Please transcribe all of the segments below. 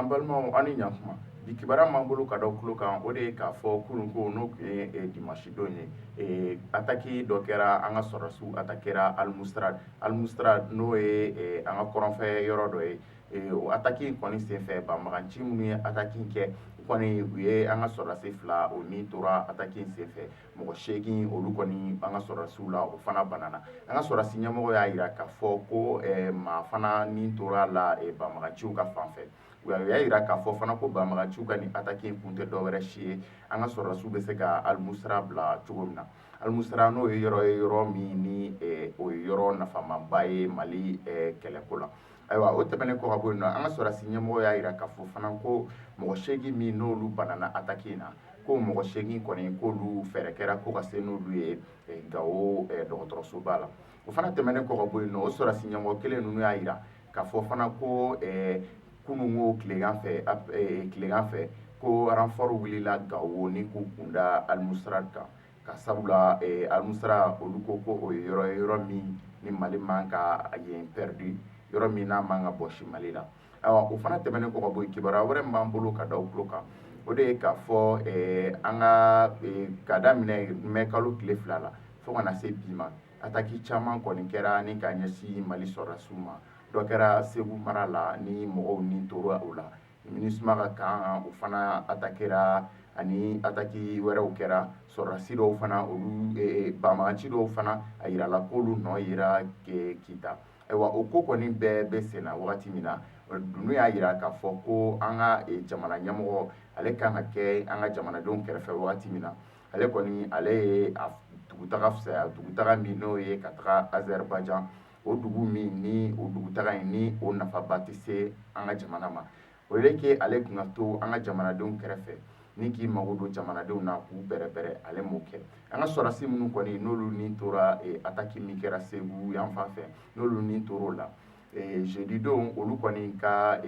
An balimaw ani ɲantuma bi kibaruya m'an bolo ka da tulo kan o de ye k'a fɔ kurun ko n'o tun ye dimanche don ye ataki dɔ kɛra an ka sɔrɔdasiw atakera Al-Mustrad n'o ye an ka kɔrɔnfɛ yɔrɔ dɔ ye o ataki in kɔni senfɛ banbaganci minnu ye ataki in kɛ kɔni u ye an ka sɔrɔdasi fila o ni tora ataki in senfɛ mɔgɔ 8 olu kɔni an ka sɔrɔdasiw la o fana banana an ka sɔrɔdasi ɲɛmɔgɔ y'a jira k'a fɔ ko maa fana ni tora la banbaganciw ka fanfɛ u y'a jira k'a fɔ fana ko banbaganciw ka nin ataki in kun tɛ dɔwɛrɛ si ye an ka sɔrɔdasiw bɛ se ka Al-Mustrad bila cogo min na Al-Mustrad n'o ye yɔrɔ min ni o ye yɔrɔ nafamanba ye Mali kɛlɛko la ayiwa o tɛmɛnen kɔ ka bɔ yen nɔ an ka sɔrɔdasi ɲɛmɔgɔ y'a jira k'a fɔ fana ko mɔgɔ 8 min n'olu banana ataki in na ko mɔgɔ 8 kɔni k'olu fɛɛrɛ kɛra ko ka se n'olu ye Gao dɔgɔtɔrɔsoba la o fana tɛmɛnen kɔ ka bɔ yen nɔ o sɔrɔdasi ɲɛmɔgɔ kelen ninnu y'a jira k'a fɔ fana ko kununko tilegan fɛ ko renfort wulila Gao ni k'u kunda Al-Mustrad kan ka sabula Al-Mustrad olu ko o ye yɔrɔ min ni Mali man ka yen perdu yɔrɔ min n'a man ka bɔsi Mali la o fana tɛmɛnen kɔ ka bɔ yen kibaruya wɛrɛ min b'an bolo ka da o tulo kan o de ye k'a fɔ an ka daminɛ mai kalo tile 2 la fo ka na se bi ma ataki caman kɔni kɛra ni ka ɲɛsin Mali sɔrɔdasiw ma dɔ kɛra Segu mara la ni mɔgɔw ni tora o la MINUSMA ka kan o fana atakera ani ataki wɛrɛw kɛra sɔrɔdasi dɔw fana olu banbagaci dɔw fana a yirala k'olu nɔ yera Kita ayiwa o ko kɔni bɛɛ bɛ sen na wagati min na dunun y'a jira k'a fɔ ko an ka jamana ɲɛmɔgɔ ale kan ka kɛ an ka jamanadenw kɛrɛfɛ wagati min na ale kɔni ale ye dugutaga fisaya dugutaga min n'o ye ka taga Azerbaijan o dugu min ni o dugutaga in ni o nafaba tɛ se an ka jamana ma o ye ke ale kun ka to an ka jamanadenw kɛrɛfɛ ni k'i mago don jamanadenw na k'u bɛrɛbɛrɛ ale m'o kɛ an ka sɔrɔdasi minnu kɔni n'olu ni tora ataki min kɛra Segu yan fan fɛ n'olu ni tor'o la jeudi don olu kɔni ka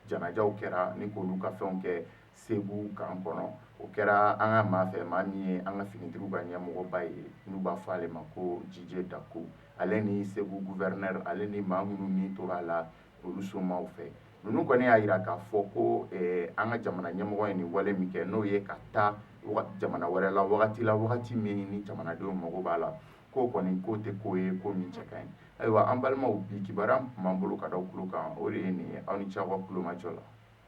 janajaw kɛra ni k'olu ka fɛnw kɛ Segu kan kɔnɔ o kɛra an ka maa fɛ maa min ye an ka finitigiw ka ɲɛmɔgɔba ye n'u b'a fɔ ale ma ko Dj Dako ale ni Segu gouverneur ale ni maa minnu ni tora la olu somaw fɛ ninnu kɔni y'a jira k'a fɔ ko an ka jamana ɲɛmɔgɔ ye nin wale min kɛ n'o ye ka taa jamana wɛrɛ la wagati min ni jamanadenw mago b'a la k'o kɔni k'o tɛ ko ye ko min cɛ ka ɲi ayiwa an balimaw bi kibaruya min tun b'an bolo ka da o tulo kan o de ye nin ye aw ni ce aw ka kulomajɔ la